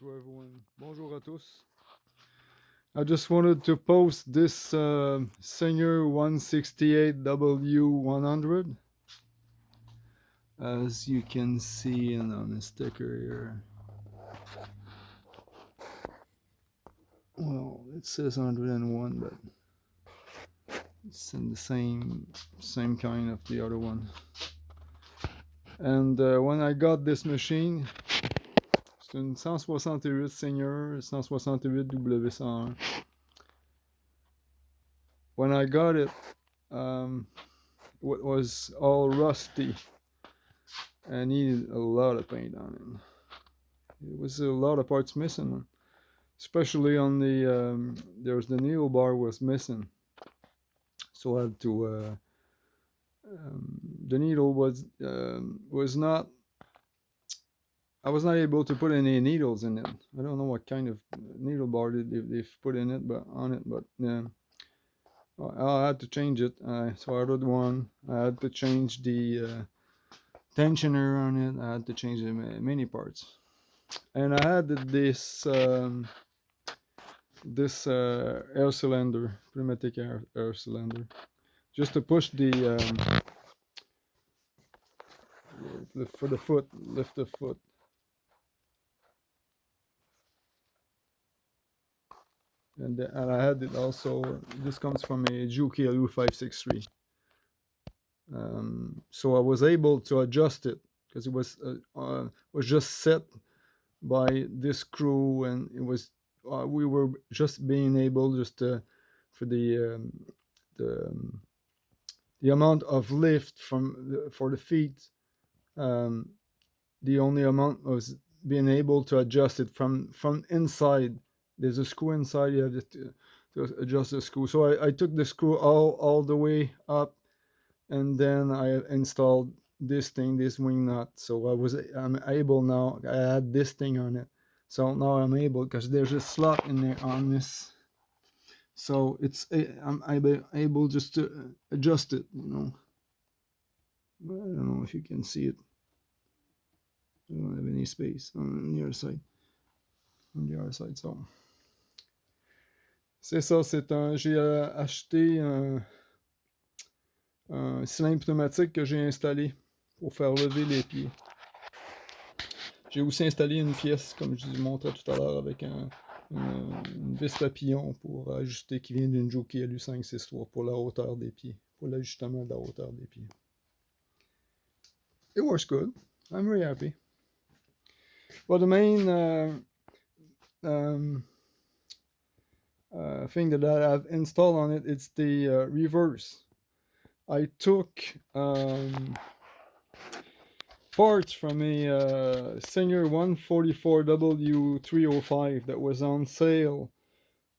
Hello to everyone. Bonjour à tous. I just wanted to post this Singer 168W100. As you can see on the sticker here. Well, it says 101, but it's in the same kind of the other one. And when I got this machine, c'est une 168 Singer 168 W101. When I got it, it was all rusty and needed a lot of paint on it. There was a lot of parts missing, especially on the there's the needle bar was missing, so I had to the needle was not, I was not able to put any needles in it. I don't know what kind of needle bar they've put in it, but on it, but I had to change it. So I ordered one. I had to change the tensioner on it. I had to change the many parts, and I had this air cylinder, pneumatic air cylinder, just to push for the foot, lift the foot. And I had it also. This comes from a Juki LU563. So I was able to adjust it because it was just set by this screw, and it was we were just being able just for the amount of lift for the feet. The only amount was being able to adjust it from inside. There's a screw inside. You have to adjust the screw. So I took the screw all the way up, and then I installed this wing nut. So I'm able now. I had this thing on it, so now I'm able, because there's a slot in there on this. So I'm able just to adjust it. I don't know if you can see it. I don't have any space on the other side. So c'est ça. J'ai acheté un cylindre pneumatique que j'ai installé pour faire lever les pieds. J'ai aussi installé une pièce, comme je vous montrais tout à l'heure, avec une vis papillon pour ajuster, qui vient d'une Juki LU563 pour la hauteur des pieds, pour l'ajustement de la hauteur des pieds. It works good. I'm very happy. Well, the main thing that I've installed on it, it's the reverse. I took parts from a Singer 144W305 that was on sale.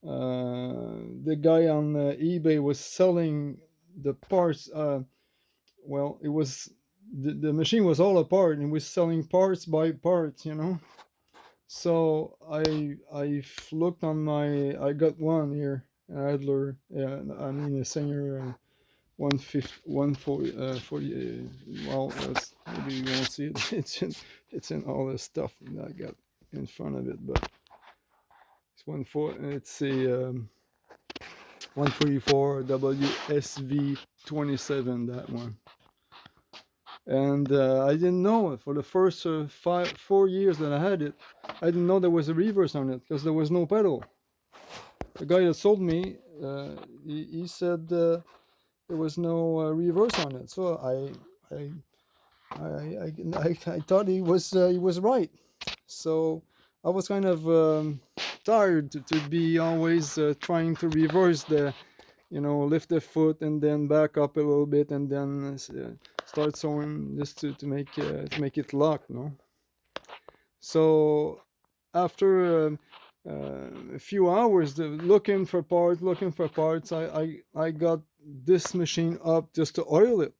The guy on eBay was selling the parts. Well, it was the machine was all apart, and was selling parts by parts, So I looked on I got one here, Adler. I mean a Singer 140. Well, maybe you won't see it. It's in all this stuff that I got in front of it, but it's 140. It's a 144 WSV27, that one. And I didn't know it for the first 4 years that I had it. I didn't know there was a reverse on it because there was no pedal. The guy that sold me, he said there was no reverse on it. So I thought he was right. So I was kind of tired to be always trying to reverse lift the foot and then back up a little bit and then start sewing just to make it lock, So after a few hours looking for parts, I got this machine up just to oil it,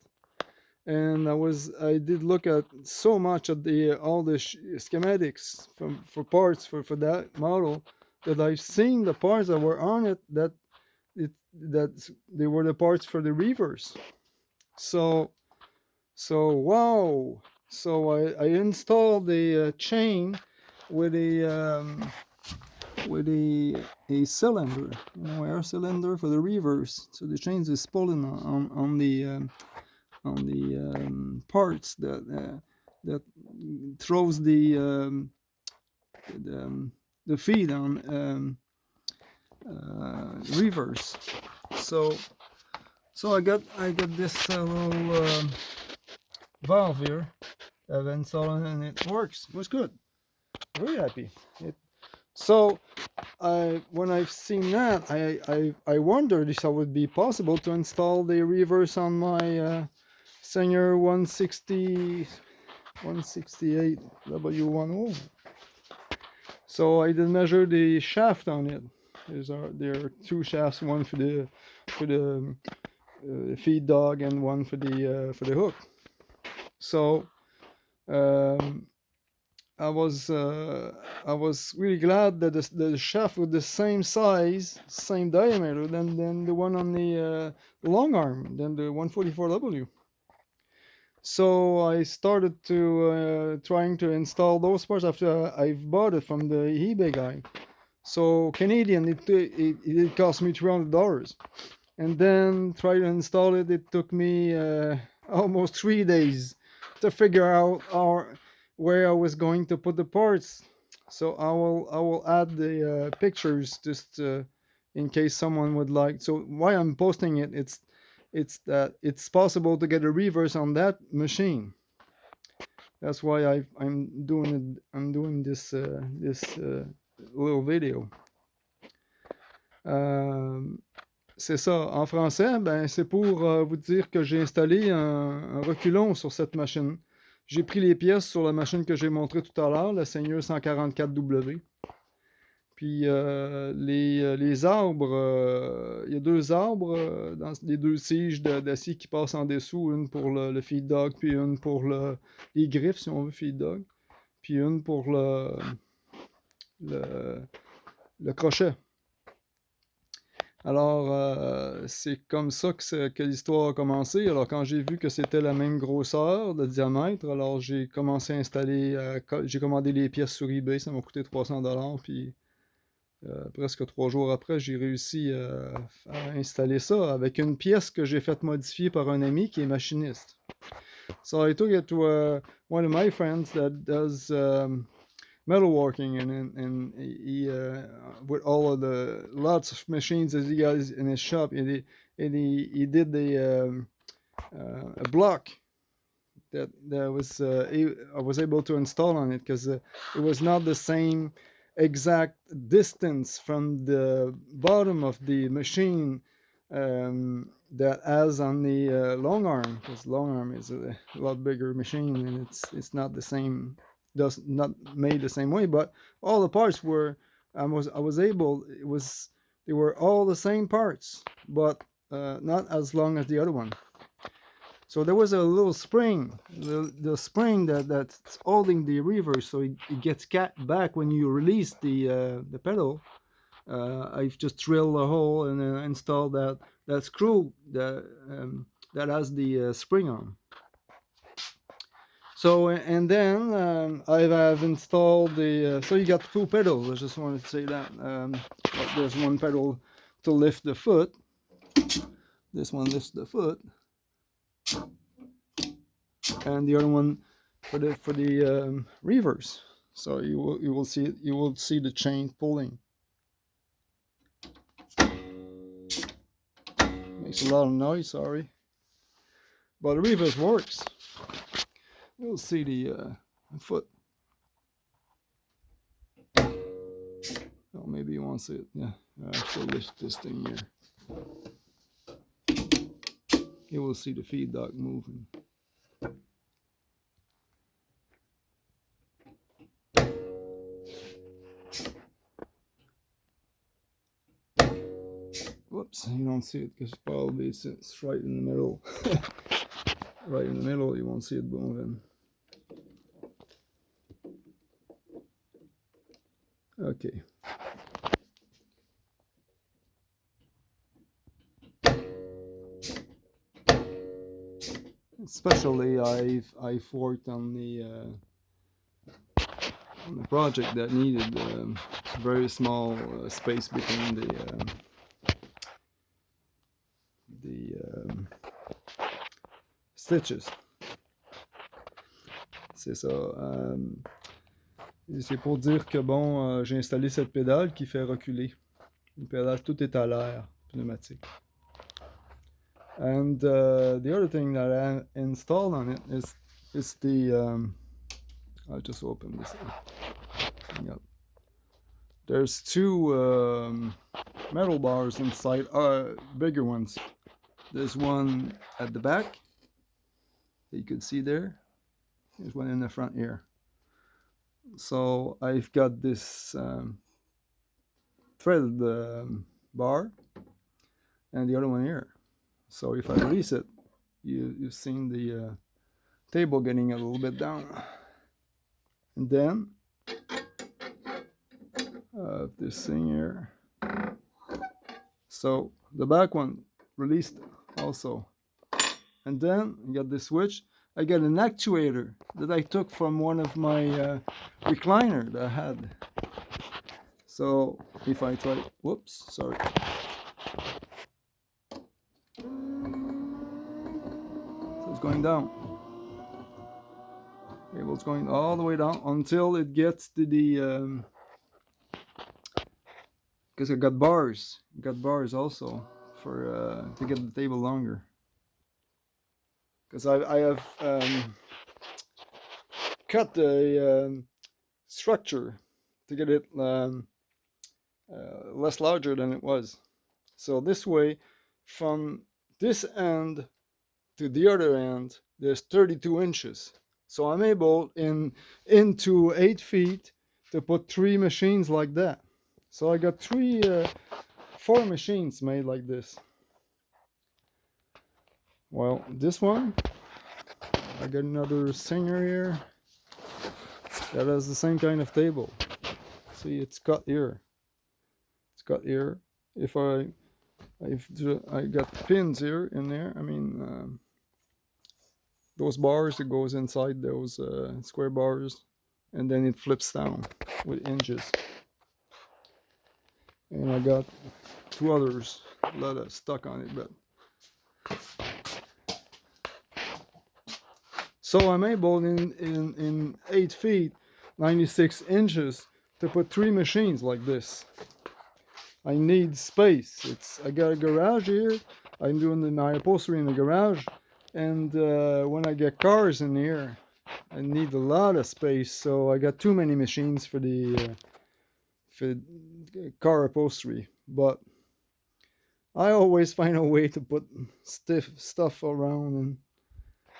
and I did look at so much at all the schematics for parts for that model, that I've seen the parts that were on it that they were the parts for the reverse. So wow. So I installed the chain with a cylinder, air cylinder for the reverse. So the chains is pulling on the parts that throws the, the feed on reverse. So I got this little valve here I've installed, and it works. It was good. Very happy. So when I've seen that, I wondered if it would be possible to install the reverse on my Senior 168 W10. So I did measure the shaft on it. There are two shafts, one for the feed dog and one for the hook. So I was really glad that the shaft was the same size, same diameter than the one on the long arm, than the 144W. So I started to trying to install those parts after I've bought it from the eBay guy. So Canadian, it cost me $300, and then try to install it. It took me almost 3 days to figure out where I was going to put the parts. So I will add the pictures just in case someone would like. So why I'm posting it, it's that it's possible to get a reverse on that machine. That's why I'm doing it. I'm doing this little video. C'est ça. En français, ben, c'est pour vous dire que j'ai installé un reculon sur cette machine. J'ai pris les pièces sur la machine que j'ai montrée tout à l'heure, la Seigneur 144W. Puis les arbres, il y a deux arbres dans les deux tiges d'acier qui passent en dessous, une pour le feed dog, puis une pour les griffes, si on veut, feed dog, puis une pour le crochet. Alors, c'est comme ça que l'histoire a commencé. Alors, quand j'ai vu que c'était la même grosseur de diamètre, alors j'ai commencé à installer, j'ai commandé les pièces sur eBay, ça m'a coûté $300, puis presque 3 jours après, j'ai réussi à installer ça avec une pièce que j'ai faite modifier par un ami qui est machiniste. So I took it to one of my friends that does metalworking, and he with all of the lots of machines that he has in his shop, and he did a block that I was able to install on it, because it was not the same exact distance from the bottom of the machine that as on the long arm, because long arm is a lot bigger machine, and it's not the same, not made the same way, but all the parts were I was able, they were all the same parts, but not as long as the other one. So there was a little spring, the spring that's holding the reverse, so it gets back when you release the pedal. I've just drilled a hole and installed that screw that has the spring on. So, and then I've installed the. So you got two pedals. I just wanted to say that. There's one pedal to lift the foot. This one lifts the foot, and the other one for the reverse. So you will see the chain pulling. Makes a lot of noise, sorry, but the reverse works. You'll see the foot. Oh, maybe you won't see it. Yeah, I have to lift this thing here. You will see the feed dog moving. Whoops, you don't see it because probably it's right in the middle. Right in the middle, you won't see it moving. Okay. Especially I've worked on the a project that needed very small space between the stitches. C'est ça. C'est pour dire que bon, j'ai installé cette pédale qui fait reculer. Une pédale, tout est à l'air, pneumatique. And the other thing that I installed on it is the I'll just open this thing up. There's two metal bars inside, bigger ones. There's one at the back that you can see there. There's one in the front here. So I've got this threaded bar and the other one here. So if I release it, you've seen the table getting a little bit down. And then this thing here. So the back one released also. And then you got this switch. I got an actuator that I took from one of my recliner that I had. So if I try, whoops, sorry. So it's going down. Cable's going all the way down until it gets to the, because I got bars also for to get the table longer. Because I have cut the structure to get it less larger than it was. So this way, from this end to the other end, there's 32 inches. So I'm able into 8 feet to put 3 machines like that. So I got 4 machines made like this. Well, this one, I got another Singer here that has the same kind of table. See, it's cut here. It's cut here. If I got pins here in there. I mean, those bars that goes inside those square bars, and then it flips down with hinges. And I got 2 others that are stuck on it, but. So I'm able in 8 feet, 96 inches to put 3 machines like this. I need space. I got a garage here. I'm doing my upholstery in the garage. And when I get cars in here, I need a lot of space. So I got too many machines for the car upholstery. But I always find a way to put stuff around,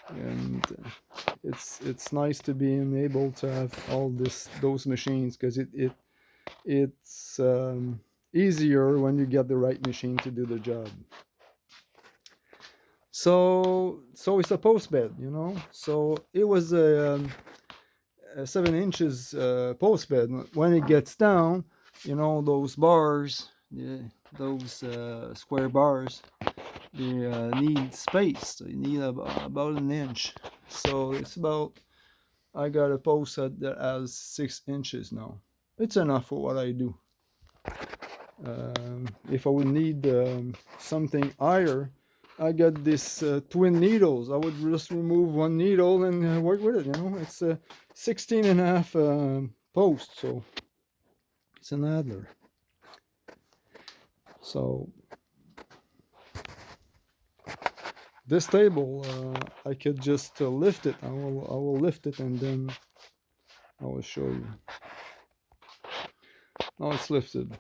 and it's nice to be able to have all those machines, because it's easier when you get the right machine to do the job. So it's a post bed, you know. So it was a 7 inches post bed. When it gets down, you know, those bars, those square bars, they need space. So you need about an inch. So it's about, I got a post that has 6 inches now. It's enough for what I do. If I would need something higher, I got this twin needles. I would just remove one needle and work with it, you know. It's a 16.5 post, so it's an Adler. So this table, I could just lift it. I will lift it, and then I will show you. Now it's lifted.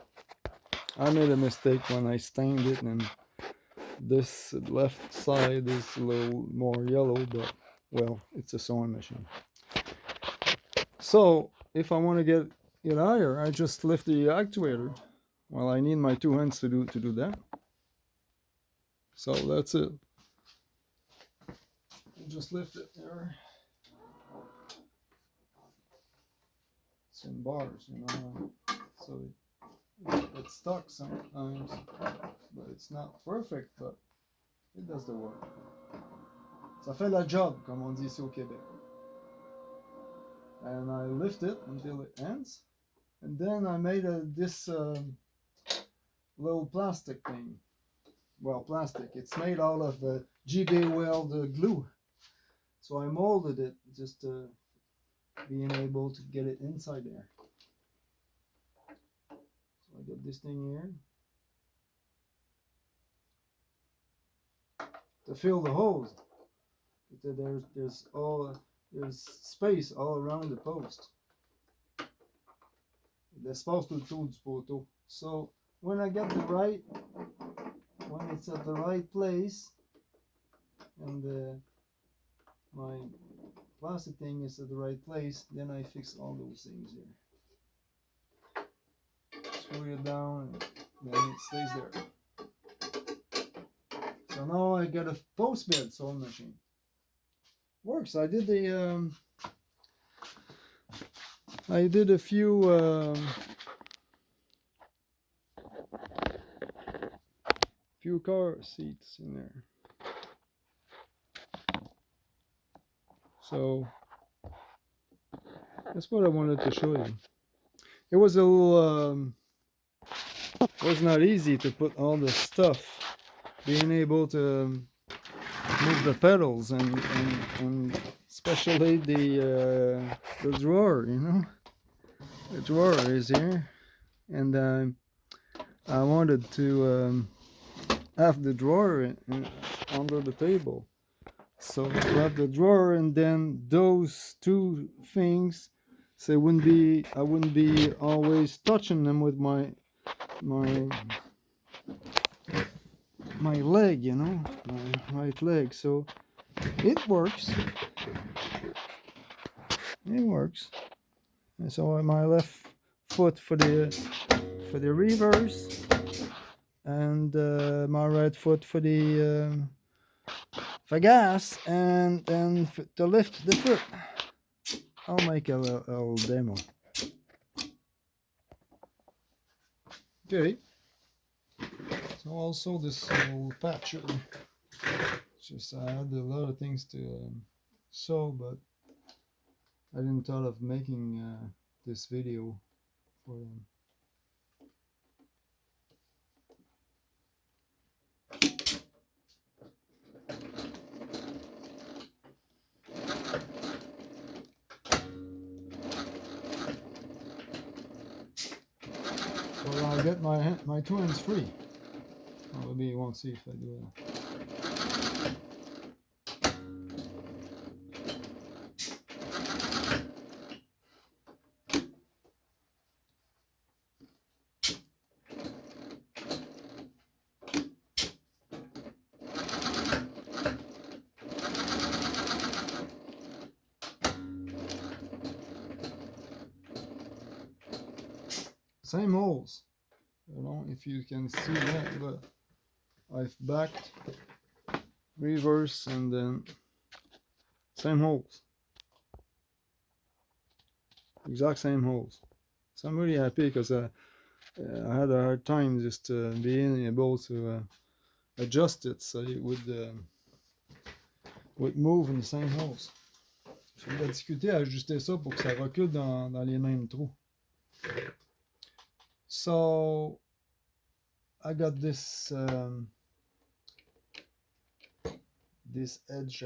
I made a mistake when I stained it, and this left side is a little more yellow, but well, it's a sewing machine. So if I want to get it higher, I just lift the actuator. Well, I need my 2 hands to do that. So that's it. Just lift it there. It's in bars, you know, so it's stuck sometimes, but it's not perfect, but it does the work. Ça fait la job, comme on dit ici au Québec. and I lift it until it ends, and then I made this little plastic thing. Well, plastic. It's made out of GB weld glue. So I molded it just being able to get it inside there. So I got this thing here to fill the holes. There's space all around the post. L'espace tout autour du poteau. So when it's at the right place, and my plastic thing is at the right place, then I fix all those things here. Screw it down, and then it stays there. So now I got a post bed sewing machine. Works. I did a few car seats in there. So that's what I wanted to show you. It was a little it was not easy to put all the stuff, being able to move the pedals and especially the drawer, you know. The drawer is here, and I wanted to have the drawer under the table. So I have the drawer, and then those two things, so I wouldn't be always touching them with my leg, you know, my right leg. So it works. It works. And so my left foot for the reverse, and my right foot for the gas, and to lift the foot. I'll make a little demo. Okay. So also this little patch. Just I had a lot of things to sew, but I didn't thought of making this video for them. So I'll get my 2 hands free. Well, maybe you won't see if I do that. Same holes. I don't know if you can see that, but I've backed, reverse, and then same holes. Exact same holes. So I'm really happy because I had a hard time just being able to adjust it so it would move in the same holes. J'ai eu de la difficulté à ajuster ça pour que ça recule dans les mêmes trous. So I got this this edge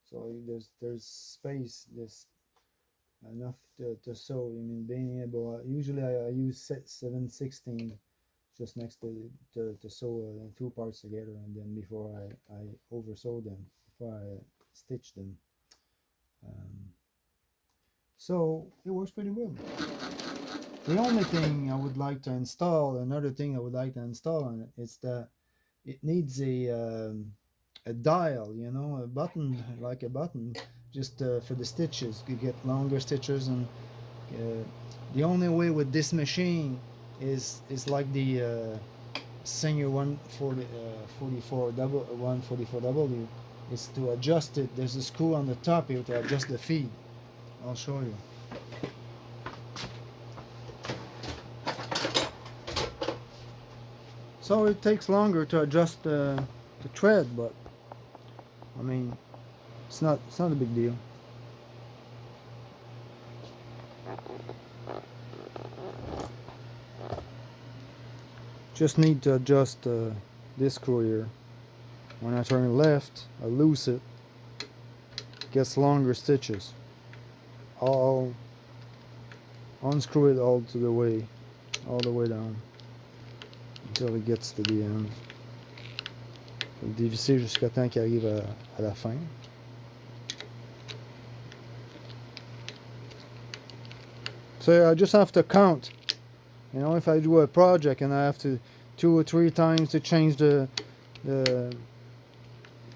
so there's space, there's enough to sew. I mean, being able, usually I use 7/16 just next to sew 2 parts together, and then before I over sew them, before I stitch them. So it works pretty well. The only thing I would like to install, another thing I would like to install on it, is that it needs a dial, you know, a button, like a button, just for the stitches. You get longer stitches, and the only way with this machine is like the Singer 144W is to adjust it. There's a screw on the top here to adjust the feed. I'll show you. So it takes longer to adjust the thread, but I mean, it's not a big deal. Just need to adjust this screw here. When I turn left, I loose it, gets longer stitches. I'll unscrew it all the way down until it gets to the end. Le dévisser jusqu'à temps qu'il arrive à la fin. So I just have to count. You know, if I do a project and I have to 2 or 3 times to change the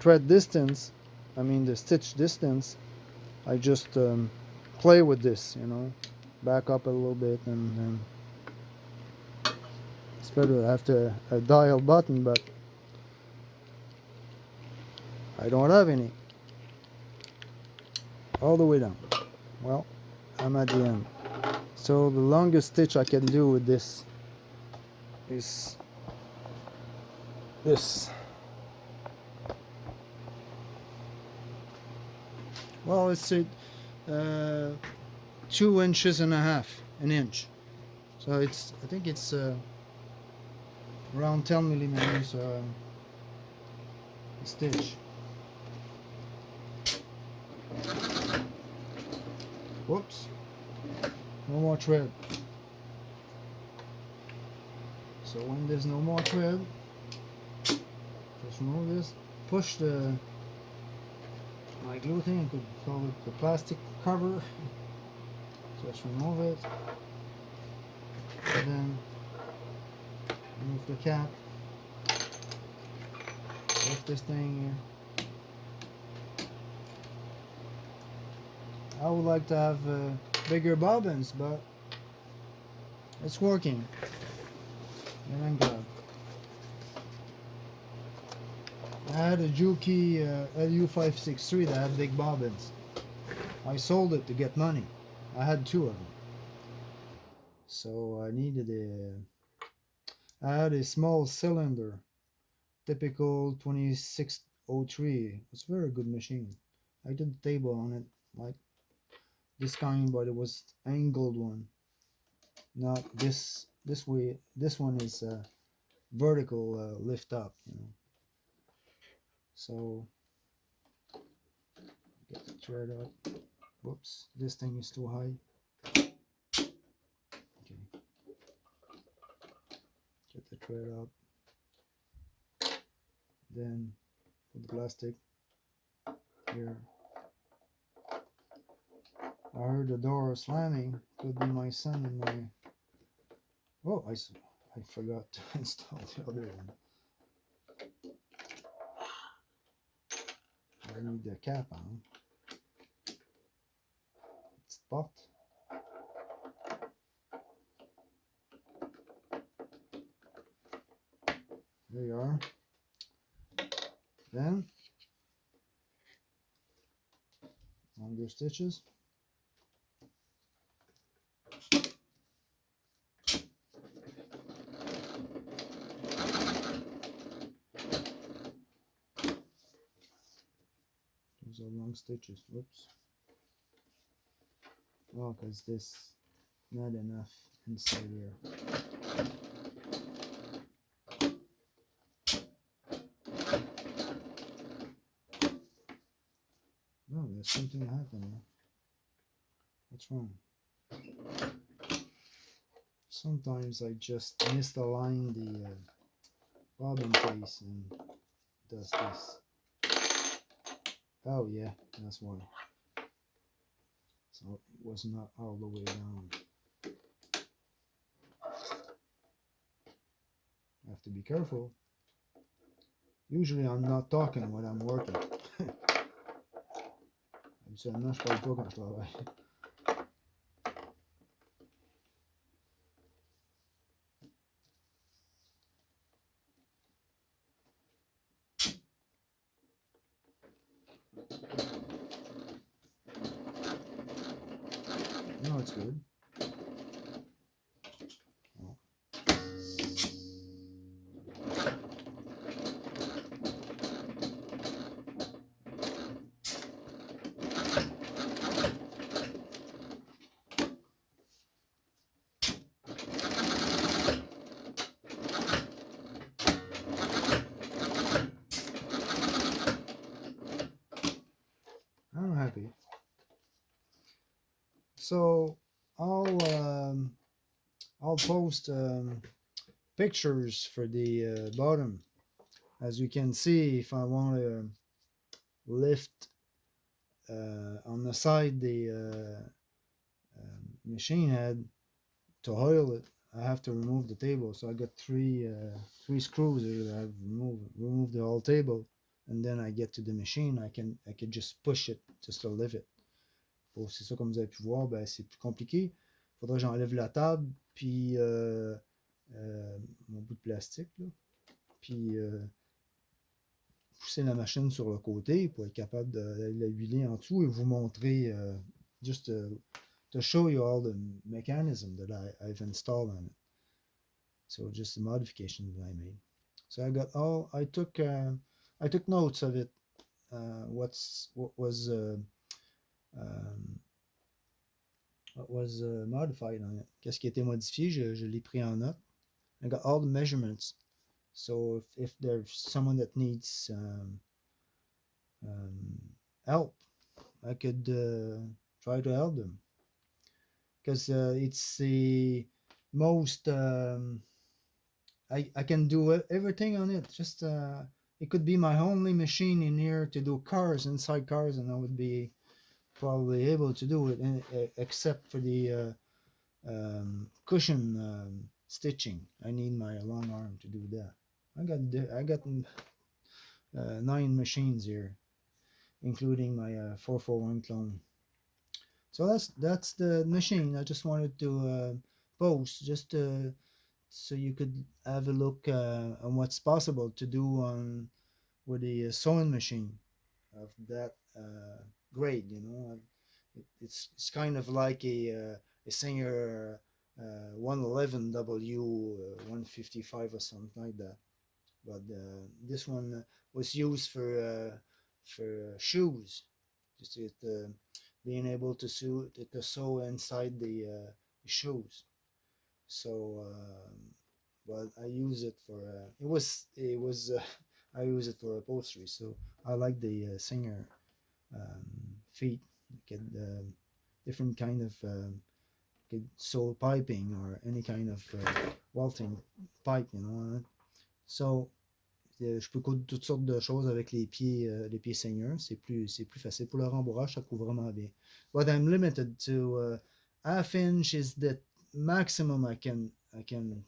thread distance, I mean the stitch distance, I just play with this, you know, back up a little bit, and it's better to have a dial button, but I don't have any. All the way down. Well, I'm at the end. So the longest stitch I can do with this is this. Well, it's 2 inches and a half, an inch. So it's, I think it's around 10 millimeters stitch. Whoops, no more thread. So when there's no more thread, just remove this, push the, my glue thing, I could call it the plastic cover. Just remove it, and then remove the cap, lift this thing here. I would like to have bigger bobbins, but it's working, and I'm glad. I had a Juki LU563 that had big bobbins. I sold it to get money. I had 2 of them. So I needed I had a small cylinder, typical 2603. It's a very good machine. I did the table on it, like this kind, but it was angled one. Not this way. This one is vertical lift up, you know. So get the thread up. Whoops, this thing is too high. Okay. Get the thread up. Then put the plastic here. I heard the door slamming. Could be my son and my. Oh, I forgot to install the other one. I need the cap on. It's popped. There you are. Then longer stitches. Those are long stitches. Whoops. Oh, because this not enough inside here. No, there's something happening. What's wrong? Sometimes I just misalign the bobbin face and does this. Oh yeah, that's why. So it was not all the way down. I have to be careful. Usually I'm not talking when I'm working. Non, je parle pas quand je travaille. No, it's good. Oh. I'm happy. So I'll post pictures for the bottom. As you can see, if I want to lift on the side the machine head to oil it, I have to remove the table. So I got three screws here that I've removed the whole table, and then I get to the machine. I can just push it just to lift it. Bon, c'est ça, comme vous avez pu voir, ben, c'est plus compliqué. Il faudrait que j'enlève la table, puis mon bout de plastique, là, puis pousser la machine sur le côté pour être capable de la huiler en dessous et vous montrer just to show you all the mechanism that I've installed on it. So just the modifications that I made. So I took notes of it. What was modified on it. Qu'est-ce qui a été modifié, je l'ai pris en note. I got all the measurements. So if there's someone that needs help, I could try to help them. Because it's the most I can do everything on it. Just it could be my only machine in here to do cars, inside cars, and I would be probably able to do it, except for the cushion stitching. I need my long arm to do that. I got 9 machines here, including my 441 clone. So that's the machine. I just wanted to post just so you could have a look on what's possible to do on with a sewing machine of that grade. You know, it's kind of like a Singer 111W 155 or something like that. But this one was used for shoes, just being able to sew inside the shoes. So, but I use it for it was I use it for upholstery. So I like the Singer feet. Get different kind of sew piping or any kind of welting pipe, you know. So je peux coudre toutes sortes de choses avec les pieds seigneurs. C'est plus facile pour le rembourrage, ça couvre vraiment bien. But I'm limited to half inch is the maximum I can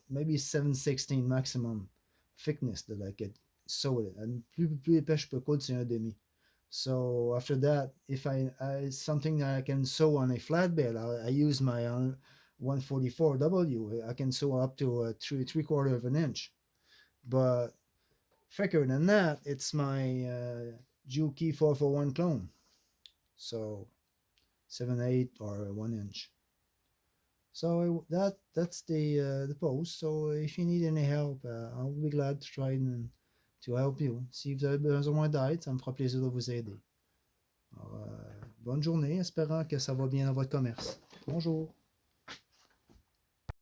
maybe 7/16 maximum thickness that I could sew it. And plus épais je peux coudre, c'est un demi. So after that, if something that I can sew on a flatbed, I use my 144W. I can sew up to three quarter of an inch. But thicker than that, it's my Juki 441 clone. So 7/8 or 1 inch. So that's the post. So if you need any help, I'll be glad to try to help you. Si vous avez besoin d'aide, ça me fera plaisir de vous aider. Alors, bonne journée, espérant que ça va bien dans votre commerce. Bonjour.